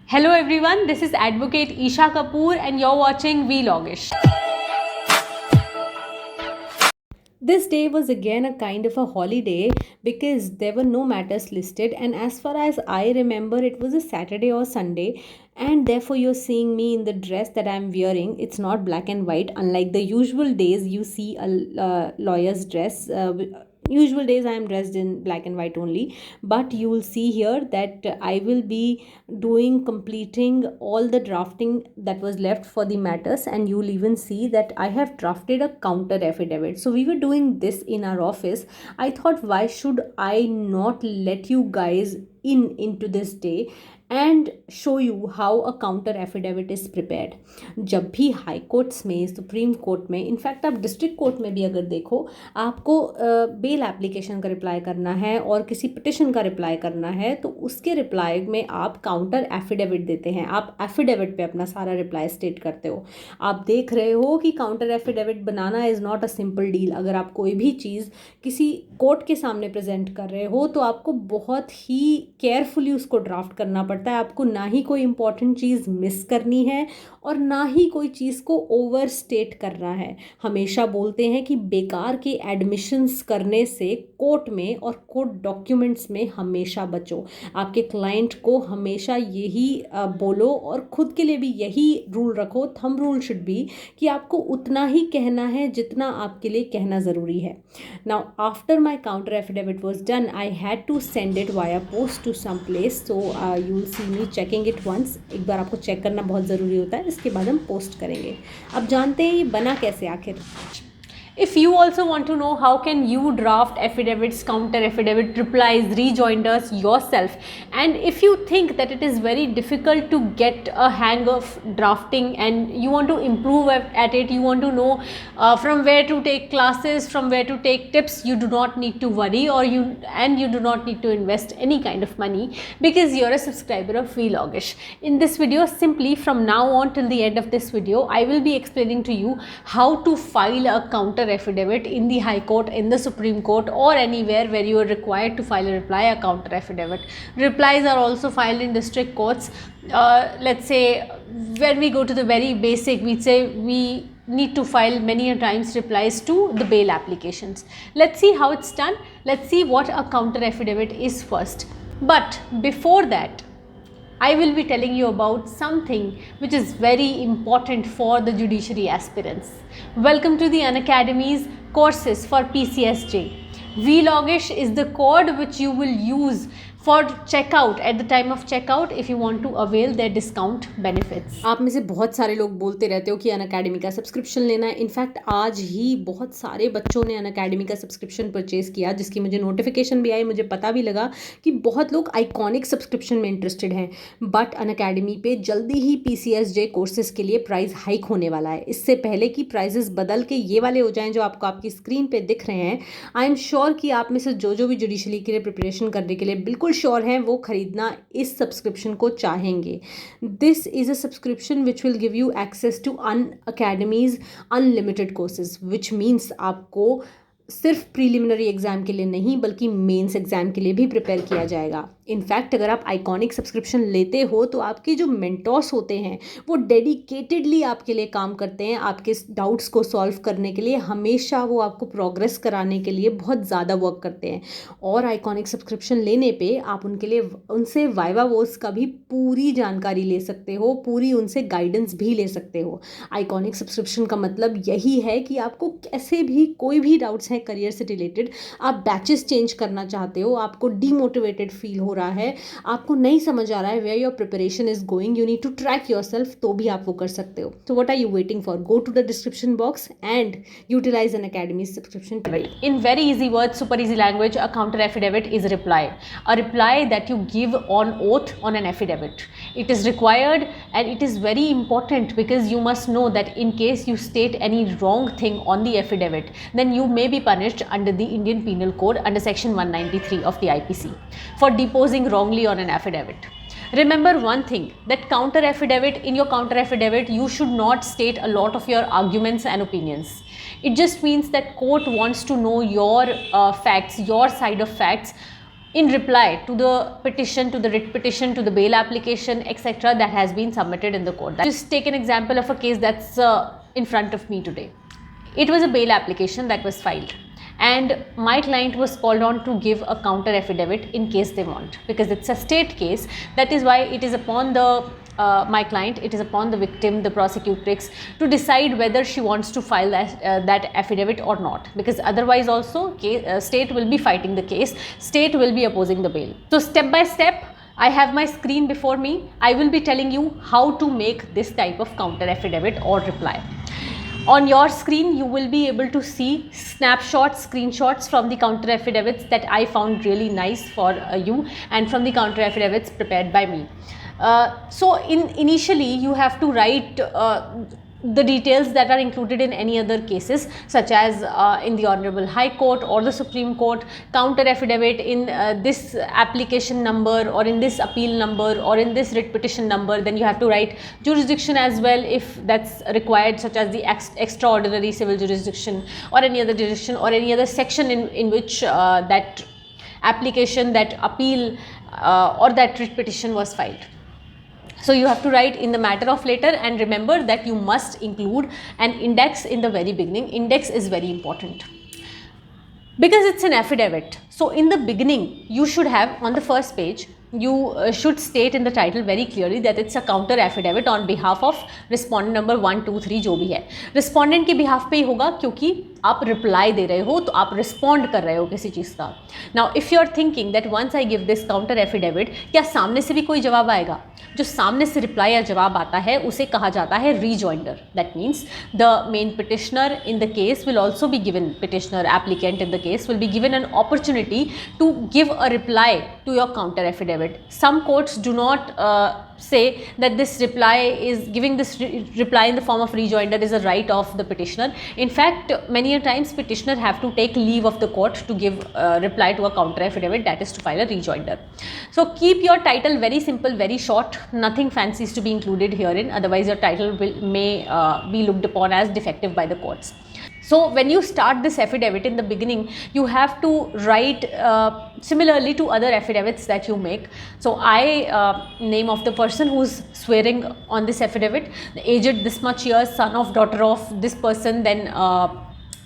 Hello everyone, this is Advocate Isha Kapoor and you're watching Vlawgish. This day was again a kind of a holiday because there were no matters listed, and as far as I remember it was a Saturday or Sunday, and therefore you're seeing me in the dress that I'm wearing. It's not black and white, unlike the usual days you see a lawyer's dress. Usual days I am dressed in black and white only, but you will see here that I will be completing all the drafting that was left for the matters, and you will even see that I have drafted a counter affidavit. So we were doing this in our office. I thought, why should I not let you guys into this day and show you how a counter affidavit is prepared. जब भी high courts में, supreme court में, in fact आप district court में भी अगर देखो, आपको बेल एप्लीकेशन का रिप्लाई करना है और किसी पिटिशन का रिप्लाई करना है, तो उसके रिप्लाई में आप काउंटर एफिडेविट देते हैं. आप एफिडेविट पे अपना सारा रिप्लाई स्टेट करते हो. आप देख रहे हो कि counter affidavit banana is not a simple deal. अगर आप कोई भी चीज़ किसी कोर्ट के सामने प्रेजेंट कर रहे हो तो आपको बहुत ही केयरफुली उसको ड्राफ्ट करना पड़ता है. आपको ना ही कोई इंपॉर्टेंट चीज़ मिस करनी है और ना ही कोई चीज़ को ओवर स्टेट करना है. हमेशा बोलते हैं कि बेकार के एडमिशंस करने से कोर्ट में और कोर्ट डॉक्यूमेंट्स में हमेशा बचो. आपके क्लाइंट को हमेशा यही बोलो और खुद के लिए भी यही रूल रखो. थंब रूल शुड बी कि आपको उतना ही कहना है जितना आपके लिए कहना ज़रूरी है. Now after my counter affidavit was done, I had to send it via post to some place. So you will see me checking it once. एक बार आपको चेक करना बहुत ज़रूरी होता है. इसके बाद हम पोस्ट करेंगे. अब जानते हैं ये बना कैसे आखिर. If you also want to know how can you draft affidavits, counter affidavit, replies, rejoinders yourself, and if you think that it is very difficult to get a hang of drafting and you want to improve at it, you want to know from where to take classes, from where to take tips, you do not need to worry, you do not need to invest any kind of money because you're a subscriber of Vlawgish. In this video, simply from now on till the end of this video, I will be explaining to you how to file a counter affidavit in the High Court, in the Supreme Court, or anywhere where you are required to file a reply, a counter affidavit. Replies are also filed in district courts. Let's say when we go to the very basic, we say we need to file many a times replies to the bail applications. Let's see how it's done. Let's see what a counter affidavit is first. But before that, I will be telling you about something which is very important for the judiciary aspirants. Welcome to the Unacademy's courses for PCSJ. Vlawgish is the code which you will use for checkout at the time of checkout if you want to avail their discount benefits. आप में से बहुत सारे लोग बोलते रहते हो कि अनअकैडमी का सब्सक्रिप्शन लेना है. इनफैक्ट आज ही बहुत सारे बच्चों ने अनअकैडमी का सब्सक्रिप्शन परचेज किया, जिसकी मुझे नोटिफिकेशन भी आई. मुझे पता भी लगा कि बहुत लोग आइकॉनिक सब्सक्रिप्शन में इंटरेस्टेड हैं, बट अनअकैडमी पे जल्दी ही PCSJ कोर्सेज के लिए प्राइस हाइक होने वाला है. इससे पहले कि प्राइजेस बदल के ये वाले हो जाएं जो आपको आपकी स्क्रीन पे दिख रहे हैं, आई एम श्योर कि आप में से जो भी जुडिशरी के लिए प्रिपरेशन करने के लिए बिल्कुल श्योर हैं वो खरीदना इस सब्सक्रिप्शन को चाहेंगे. This is a subscription which will give you access to Unacademy's unlimited courses, which means आपको सिर्फ प्रीलिमिनरी एग्ज़ाम के लिए नहीं बल्कि मेंस एग्ज़ाम के लिए भी प्रिपेयर किया जाएगा. इनफैक्ट अगर आप आइकॉनिक सब्सक्रिप्शन लेते हो तो आपके जो मेंटोर्स होते हैं वो डेडिकेटेडली आपके लिए काम करते हैं. आपके डाउट्स को सॉल्व करने के लिए हमेशा वो आपको प्रोग्रेस कराने के लिए बहुत ज़्यादा वर्क करते हैं. और आइकॉनिक सब्सक्रिप्शन लेने पे आप उनसे वाइवा वोस का भी पूरी जानकारी ले सकते हो, पूरी उनसे गाइडेंस भी ले सकते हो. आइकॉनिक सब्सक्रिप्शन का मतलब यही है कि आपको कैसे भी कोई भी डाउट्स हैं करियर से रिलेटेड, आप बैचेस चेंज करना चाहते हो, आपको डीमोटिवेटेड फील हो रहा है, आपको नहीं समझ आ रहा है where your preparation is going, you need to track yourself, तो भी आप वो कर सकते हो. So what are you waiting for? Go to the description box and utilize Unacademy's subscription today. In very easy words, super easy language, a counter affidavit is a reply that you give on oath on an affidavit. It is required and it is very important because you must know that in case you state any wrong thing on the affidavit, then you may be punished under the Indian Penal Code under section 193 of the IPC for deposing wrongly on an affidavit. Remember one thing, that in your counter affidavit you should not state a lot of your arguments and opinions. It just means that court wants to know your facts, your side of facts, in reply to the petition, to the writ petition, to the bail application, etc. that has been submitted in the court. Just take an example of a case that's in front of me today. It was a bail application that was filed, and my client was called on to give a counter affidavit in case they want, because it's a state case. That is why it is upon the my client, it is upon the victim, the prosecutrix, to decide whether she wants to file that affidavit or not, because otherwise also state will be fighting the case, state will be opposing the bail. So step by step, I have my screen before me. I will be telling you how to make this type of counter affidavit or reply. On your screen, you will be able to see snapshots, screenshots from the counter affidavits that I found really nice for you, and from the counter affidavits prepared by me. So initially you have to write the details that are included in any other cases, such as in the Honorable High Court or the Supreme Court, counter affidavit in this application number, or in this appeal number, or in this writ petition number. Then you have to write jurisdiction as well if that's required, such as the extraordinary civil jurisdiction, or any other jurisdiction, or any other section in which that application, that appeal or that writ petition was filed. So you have to write in the matter of later, and remember that you must include an index in the very beginning. Index is very important because it's an affidavit. So in the beginning, you should have, on the first page, you should state in the title very clearly that it's a counter affidavit on behalf of respondent number 1, 2, 3 जो भी है. Respondent के behalf पे ही होगा, क्योंकि आप reply दे रहे हो, तो आप respond कर रहे हो किसी चीज़ का. Now if you are thinking that once I give this counter affidavit, क्या सामने से भी कोई जवाब आएगा? जो सामने से reply या जवाब आता है उसे कहा जाता है rejoinder. That means the main petitioner in the case will also be given, petitioner, applicant in the case will be given an opportunity to give a reply to your counter affidavit. Some courts do not say that this reply is giving this reply in the form of rejoinder is a right of the petitioner. In fact, many a times petitioner have to take leave of the court to give reply to a counter affidavit, that is to file a rejoinder. So keep your title very simple, very short, nothing fancy is to be included herein, otherwise your title may be looked upon as defective by the courts. So when you start this affidavit in the beginning, you have to write similarly to other affidavits that you make. So name of the person who's swearing on this affidavit, the aged this much years, son of, daughter of this person, then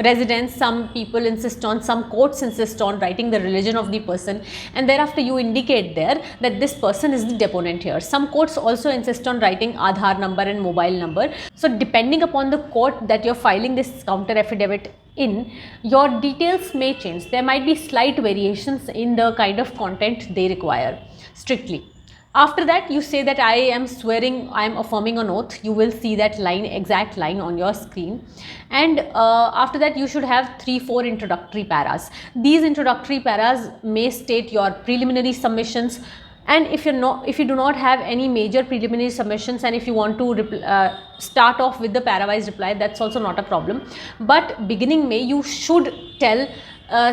residence. Some people insist on, some courts insist on writing the religion of the person, and thereafter you indicate there that this person is the deponent here. Some courts also insist on writing Aadhaar number and mobile number. So depending upon the court that you're filing this counter affidavit in, your details may change. There might be slight variations in the kind of content they require strictly. After that, you say that I am swearing, I am affirming an oath. You will see that line, exact line on your screen. And after that, you should have 3-4 introductory paras. These introductory paras may state your preliminary submissions. And if you do not have any major preliminary submissions, and if you want to start off with the parawise reply, that's also not a problem. But beginning May, you should tell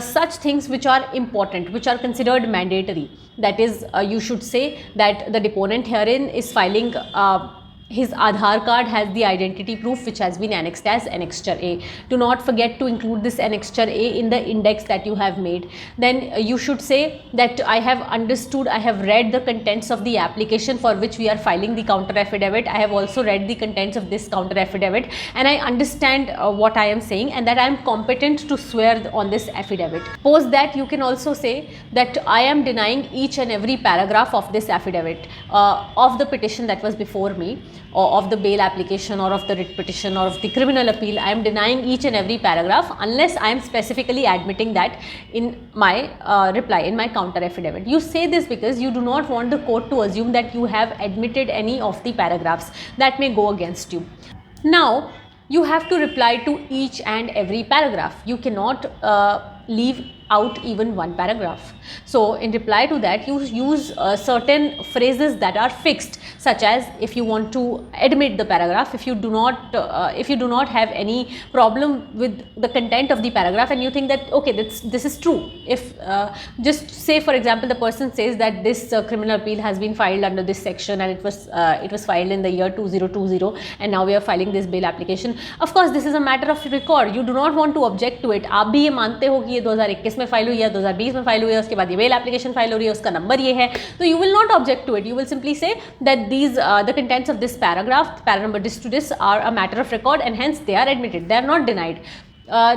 such things which are important, which are considered mandatory. That is, you should say that the deponent herein is filing his Aadhaar card has the identity proof which has been annexed as Annexure A. Do not forget to include this Annexure A in the index that you have made. Then you should say that I have understood, I have read the contents of the application for which we are filing the counter affidavit. I have also read the contents of this counter affidavit, and I understand what I am saying, and that I am competent to swear on this affidavit. Post that, you can also say that I am denying each and every paragraph of this affidavit of the petition that was before me, or of the bail application, or of the writ petition, or of the criminal appeal. I am denying each and every paragraph unless I am specifically admitting that in my reply, in my counter affidavit. You say this because you do not want the court to assume that you have admitted any of the paragraphs that may go against you. Now, you have to reply to each and every paragraph. You cannot leave out even one paragraph. So in reply to that, you use certain phrases that are fixed, such as if you want to admit the paragraph, if you do not have any problem with the content of the paragraph, and you think that okay, this is true. If just say for example, the person says that this criminal appeal has been filed under this section, and it was filed in the year 2020, and now we are filing this bail application. Of course, this is a matter of record. You do not want to object to it. आप भी ये मानते हो कि ये 2021 में file हुई है, 2020 में फाइल हुई है, उसके बाद ये बेल एप्लीकेशन फाइल हो रही है, उसका नंबर ये है, तो you will not object to it. You will simply say that these the contents of this paragraph, para number this to this are a matter of record and hence they are admitted, they are not denied.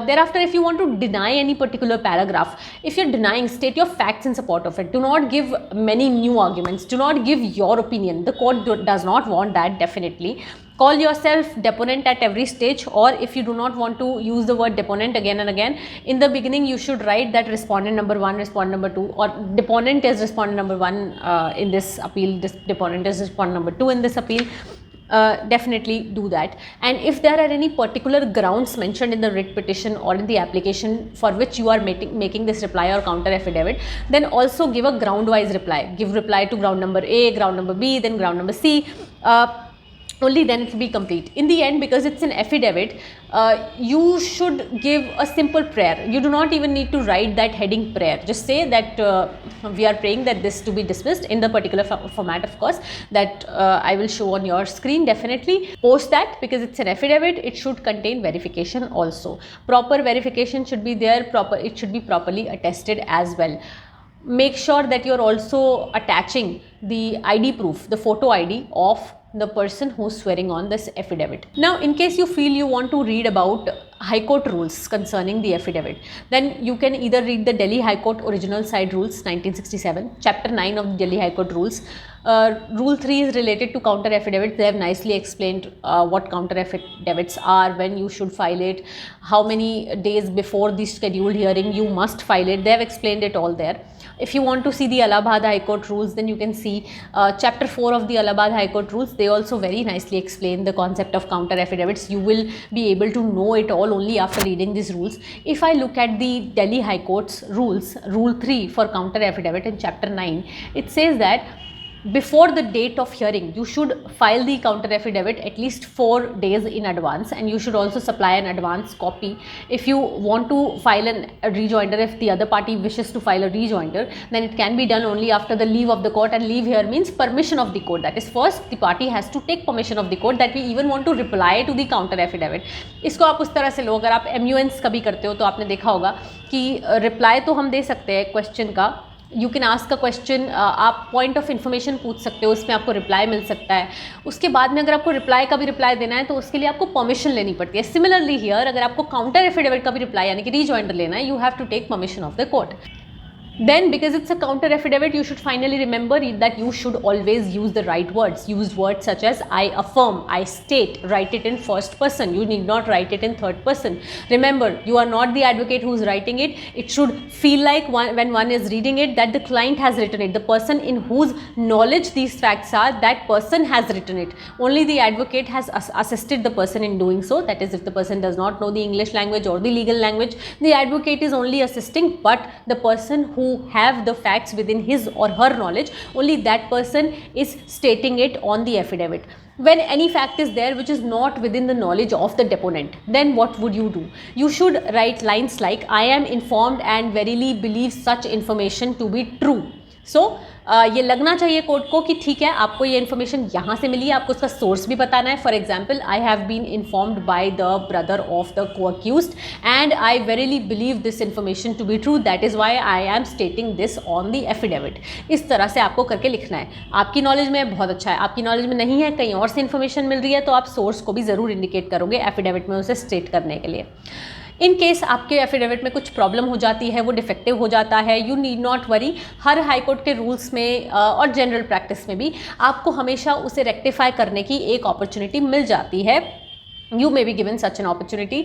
Thereafter, if you want to deny any particular paragraph, if you're denying, state your facts in support of it. Do not give many new arguments. Do not give your opinion. The court does not want that, definitely. Call yourself deponent at every stage, or if you do not want to use the word deponent again and again, in the beginning you should write that respondent number 1, respondent number 2, or deponent is respondent number 1 in this appeal, this deponent is respondent number 2 in this appeal. Definitely do that. And if there are any particular grounds mentioned in the writ petition or in the application for which you are making this reply or counter affidavit, then also give a ground wise reply. Give reply to ground number A, ground number B, then ground number C. Only then it will be complete. In the end, because it's an affidavit, you should give a simple prayer. You do not even need to write that heading prayer. Just say that we are praying that this to be dismissed in the particular format, of course, that I will show on your screen. Definitely post that, because it's an affidavit. It should contain verification also. Proper verification should be there. It should be properly attested as well. Make sure that you're also attaching the ID proof, the photo ID of the person who's swearing on this affidavit. Now, in case you feel you want to read about High Court rules concerning the affidavit, then you can either read the Delhi High Court Original Side Rules 1967, Chapter 9 of the Delhi High Court Rules. Rule 3 is related to counter affidavits. They have nicely explained what counter affidavits are, when you should file it, how many days before the scheduled hearing you must file it. They have explained it all there. If you want to see the Allahabad High Court rules, then you can see Chapter 4 of the Allahabad High Court rules. They also very nicely explain the concept of counter affidavits. You will be able to know it all only after reading these rules. If I look at the Delhi High Court's rules, Rule 3 for counter affidavit in Chapter 9, it says that before the date of hearing, you should file the counter affidavit at least 4 days in advance, and you should also supply an advance copy. If you want to file a rejoinder, if the other party wishes to file a rejoinder, then it can be done only after the leave of the court, and leave here means permission of the court. That is, first the party has to take permission of the court that we even want to reply to the counter affidavit. इसको आप उस तरह से लो, अगर आप MUNs कभी करते हो तो आपने देखा होगा कि रिप्लाई तो हम दे सकते हैं क्वेश्चन का, you can ask a question, आप पॉइंट ऑफ इन्फॉर्मेशन पूछ सकते हो, उसमें आपको रिप्लाई मिल सकता है. उसके बाद में अगर आपको रिप्लाई का भी रिप्लाई देना है तो उसके लिए आपको परमिशन लेनी पड़ती है. सिमिलरली हियर, अगर आपको काउंटर एफिडेविट का भी रिप्लाई यानी कि रीजॉइंडर लेना है, you have to take permission of the court. Then, because it's a counter affidavit, you should finally remember that you should always use the right words. Use words such as I affirm, I state. Write it in first person. You need not write it in third person. Remember, you are not the advocate who is writing it. It should feel like when one is reading it that the client has written it. The person in whose knowledge these facts are, that person has written it. Only the advocate has assisted the person in doing so. That is, if the person does not know the English language or the legal language, the advocate is only assisting, but the person who have the facts within his or her knowledge, only that person is stating it on the affidavit. When any fact is there which is not within the knowledge of the deponent, then what would you do? You should write lines like, I am informed and verily believe such information to be true. सो ये लगना चाहिए court को कि ठीक है, आपको ये information यहाँ से मिली है, आपको उसका सोर्स भी बताना है. For example, I have been informed by the brother of the co-accused and I verily believe this information to be true, that is why I am stating this on the affidavit. इस तरह से आपको करके लिखना है. आपकी knowledge में बहुत अच्छा है, आपकी नॉलेज में नहीं है, कहीं और से इन्फॉर्मेशन मिल रही है, तो आप सोर्स को भी ज़रूर इंडिकेट करोगे एफिडेविट में उसे स्टेट करने के लिए. इन केस आपके एफिडेविट में कुछ प्रॉब्लम हो जाती है, वो डिफेक्टिव हो जाता है, you need not worry. Her high court के रूल्स में और जनरल प्रैक्टिस में भी आपको हमेशा उसे रेक्टिफाई करने की एक अपॉर्चुनिटी मिल जाती है. You may be given such an opportunity.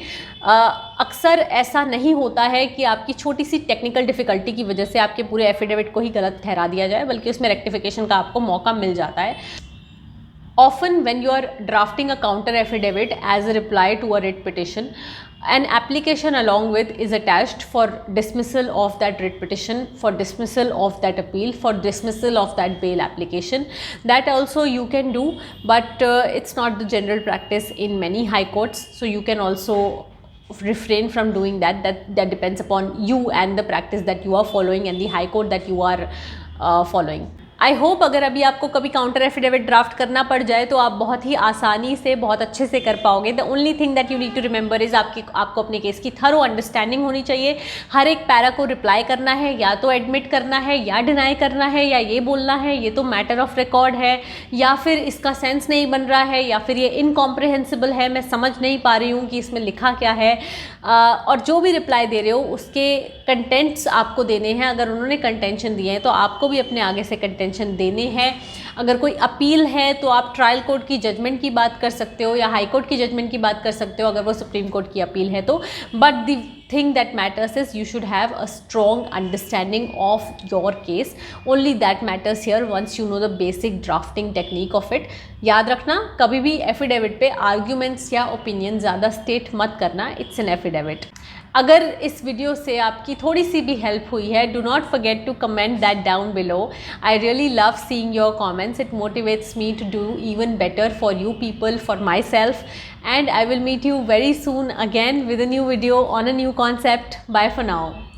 अक्सर ऐसा नहीं होता है कि आपकी छोटी सी टेक्निकल डिफ़िकल्टी की वजह से आपके पूरे एफिडेविट को ही गलत ठहरा दिया जाए, बल्कि उसमें रेक्टिफिकेशन का आपको मौका मिल जाता है. Often when you are drafting a counter affidavit as a reply to a writ petition, an application along with is attached for dismissal of that writ petition, for dismissal of that appeal, for dismissal of that bail application. That also you can do, but it's not the general practice in many high courts, so you can also refrain from doing that. That depends upon you and the practice that you are following and the high court that you are following. I hope अगर अभी आपको कभी counter affidavit draft करना पड़ जाए तो आप बहुत ही आसानी से, बहुत अच्छे से कर पाओगे। The only thing that you need to remember is आपको अपने केस की थरो अंडरस्टैंडिंग होनी चाहिए। हर एक पैरा को रिप्लाई करना है, या तो एडमिट करना है, या डिनाई करना है, या ये बोलना है ये तो मैटर ऑफ रिकॉर्ड है, या फिर इसका सेंस नहीं बन रहा है, या फिर ये इनकॉम्प्रिहेंसिबल है, मैं समझ नहीं पा रही हूँ कि इसमें लिखा क्या है। और जो भी रिप्लाई दे रहे हो उसके कंटेंट्स आपको देने हैं। अगर उन्होंने कंटेंशन दिए हैं तो आपको भी अपने आगे से कंटेंशन देने हैं। अगर कोई अपील है तो आप ट्रायल कोर्ट की जजमेंट की बात कर सकते हो, या हाई कोर्ट की जजमेंट की बात कर सकते हो अगर वो सुप्रीम कोर्ट की अपील है तो। But the thing that matters is you should have a strong understanding of your case. Only that matters here once you know the basic drafting technique of it. याद रखना, कभी भी affidavit पे arguments या opinion ज़्यादा state मत करना, it's an affidavit. अगर इस वीडियो से आपकी थोड़ी सी भी हेल्प हुई है, do not forget to comment that down below. I really love seeing your comments, it motivates me to do even better for you people, for myself, and I will meet you very soon again with a new video on a new concept. Bye for now.